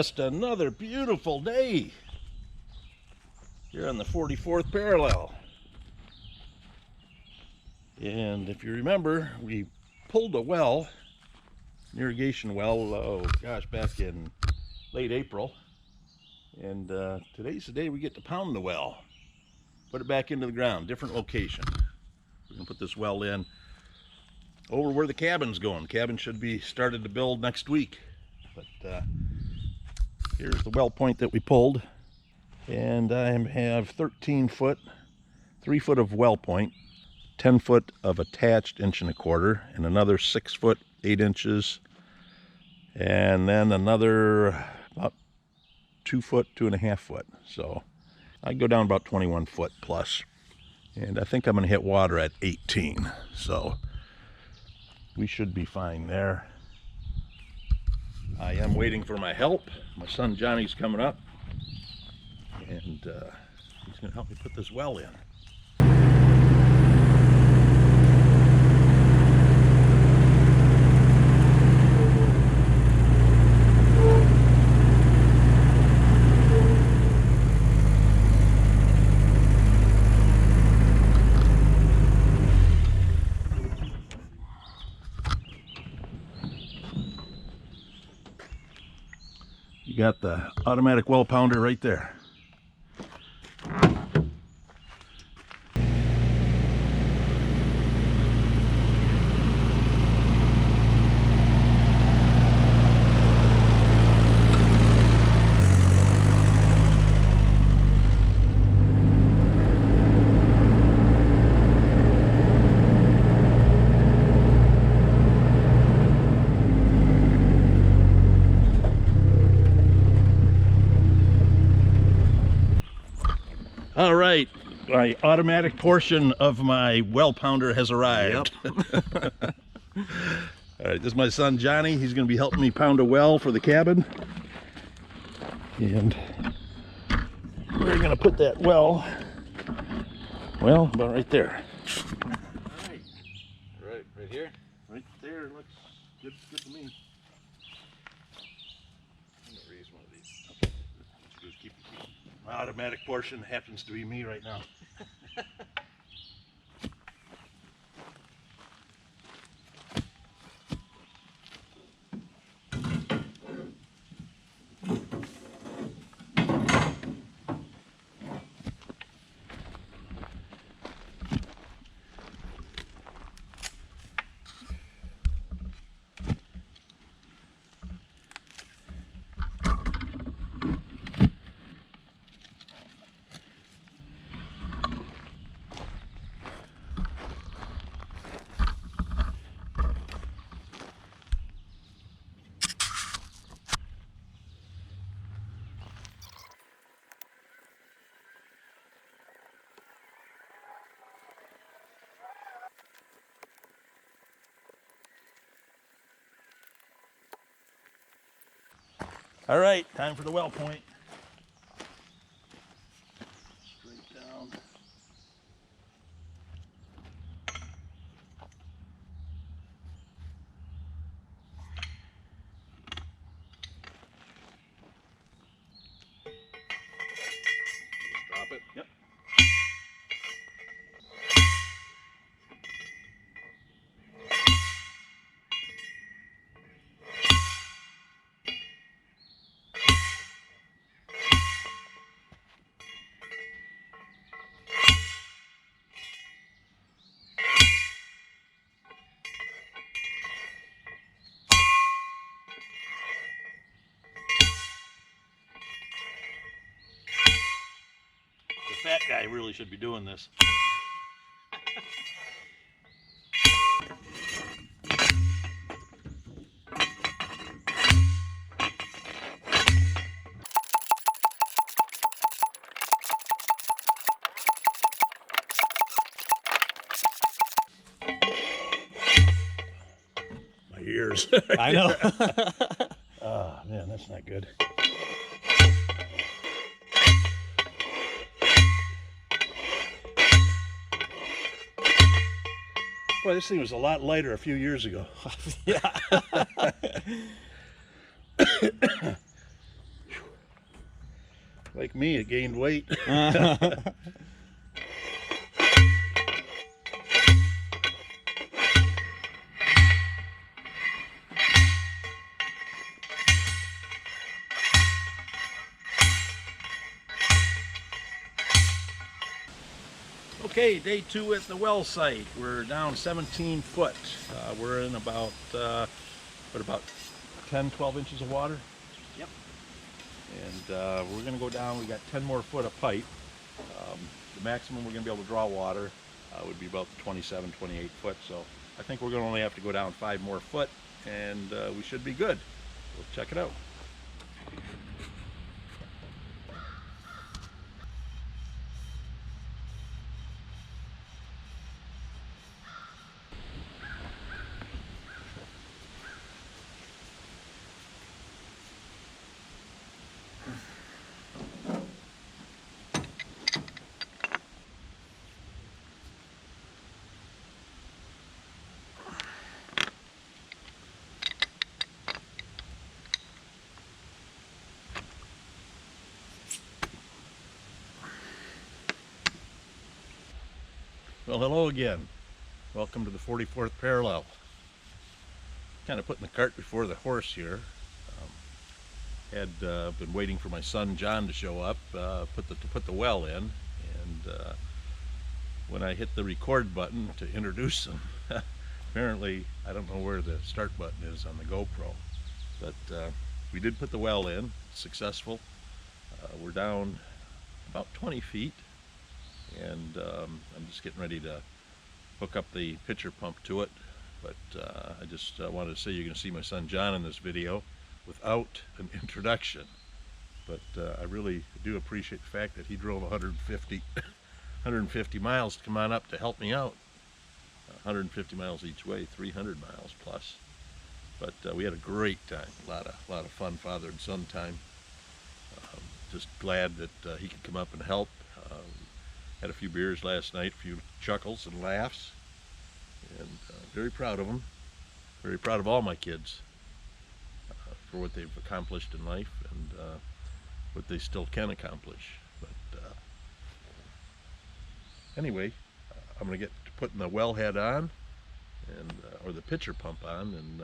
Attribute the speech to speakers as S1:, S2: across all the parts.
S1: just another beautiful day here on the 44th parallel. And if you remember, we pulled a well, an irrigation well, back in late April. And today's the day we get to pound the well, put it back into the ground, different location. We're gonna put this well in over where the cabin's going. The cabin should be started to build next week. But here's the well point that we pulled. And I have 13 foot, 3 foot of well point, 10 foot of attached 1.25 inches, and another 6 foot 8 inches, and then another about 2 foot, 2.5 foot. So I go down about 21 foot plus, and I think I'm going to hit water at 18. So we should be fine there. I am waiting for my help. My son Johnny's coming up, and he's going to help me put this well in. You got the automatic well pounder right there. All right, my automatic portion of my well pounder has arrived. Yep. All right, this is my son Johnny. He's going to be helping me pound a well for the cabin. And we're going to put that well about right there.
S2: All right. Right here?
S1: Right there, looks good to me.
S2: I'm going to raise one of these.
S1: Okay. Just keep my automatic portion happens to be me right now. All right, time for the well point. Straight down.
S2: Just drop it.
S1: Yep. The fat guy really should be doing this. My ears.
S2: I know.
S1: Oh man, that's not good. Boy, this thing was a lot lighter a few years ago.
S2: Yeah.
S1: Like me, it gained weight. Okay, day 2 at the well site. We're down 17 foot. We're in about, about 10, 12 inches of water?
S2: Yep.
S1: And we're gonna go down, we got 10 more foot of pipe. The maximum we're gonna be able to draw water would be about 27, 28 foot. So I think we're gonna only have to go down 5 more foot and we should be good. We'll check it out. Well, hello again. Welcome to the 44th parallel. Kind of putting the cart before the horse here. Had been waiting for my son John to show up, to put the well in, and when I hit the record button to introduce him, apparently I don't know where the start button is on the GoPro, but we did put the well in, successful. We're down about 20 feet. And I'm just getting ready to hook up the pitcher pump to it, but I just wanted to say you're going to see my son John in this video without an introduction, but I really do appreciate the fact that he drove 150 miles to come on up to help me out. 150 miles each way, 300 miles plus, but we had a great time, a lot of fun father and son time. Just glad that he could come up and help. Had a few beers last night, a few chuckles and laughs, and very proud of them. Very proud of all my kids for what they've accomplished in life and what they still can accomplish. But anyway, I'm going to get to putting the wellhead on, and or the pitcher pump on, and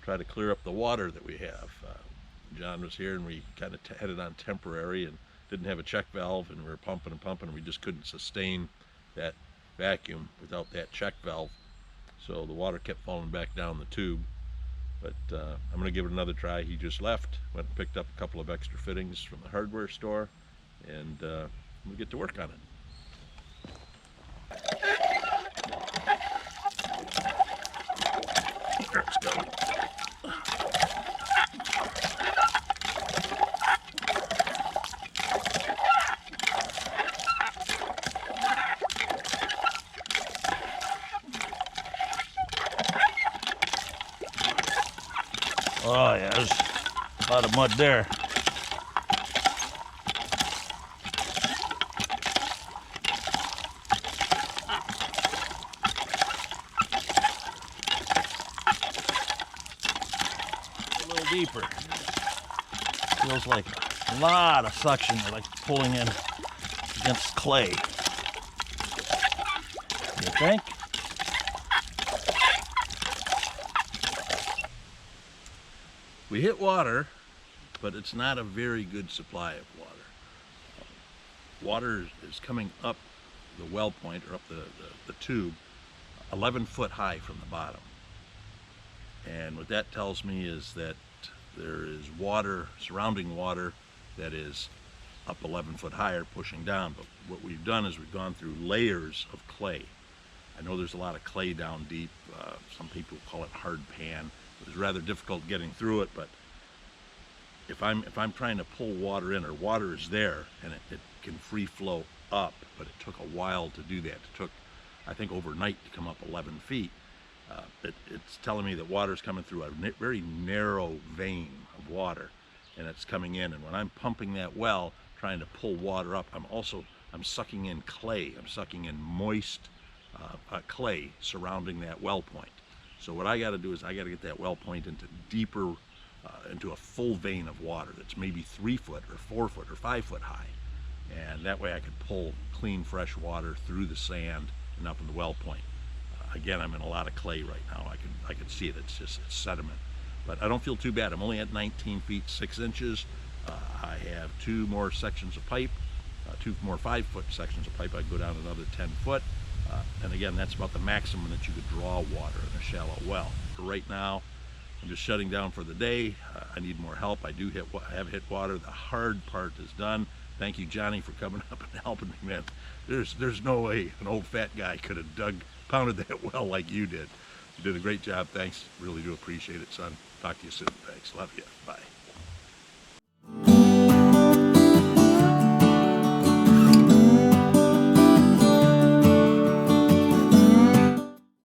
S1: try to clear up the water that we have. John was here, and we kind of had it on temporary, and didn't have a check valve, and we were pumping and pumping, and we just couldn't sustain that vacuum without that check valve, so the water kept falling back down the tube. But I'm going to give it another try. He just left, went and picked up a couple of extra fittings from the hardware store, and we'll get to work on it. Let's go. Oh yeah, there's a lot of mud there. A little deeper. Feels like a lot of suction, like pulling in against clay. You think? We hit water, but it's not a very good supply of water. Water is coming up the well point, or up the tube, 11 foot high from the bottom. And what that tells me is that there is water, surrounding water, that is up 11 foot higher, pushing down. But what we've done is we've gone through layers of clay. I know there's a lot of clay down deep. Some people call it hard pan. It was rather difficult getting through it, but if I'm trying to pull water in, or water is there and it can free flow up, but it took a while to do that. It took, I think, overnight to come up 11 feet. It's telling me that water is coming through a very narrow vein of water, and it's coming in. And when I'm pumping that well, trying to pull water up, I'm sucking in clay. I'm sucking in moist clay surrounding that well point. So what I got to do is I got to get that well point into deeper into a full vein of water that's maybe 3 foot or 4 foot or 5 foot high. And that way I could pull clean, fresh water through the sand and up in the well point. Again, I'm in a lot of clay right now. I can see it. It's sediment. But I don't feel too bad. I'm only at 19 feet 6 inches. I have 2 more sections of pipe, 2 more 5 foot sections of pipe. I go down another 10 foot. And again, that's about the maximum that you could draw water in a shallow well. For right now, I'm just shutting down for the day. I need more help. I have hit water. The hard part is done. Thank you, Johnny, for coming up and helping me, man. There's no way an old fat guy could have pounded that well like you did. You did a great job. Thanks. Really do appreciate it, son. Talk to you soon. Thanks. Love you. Bye.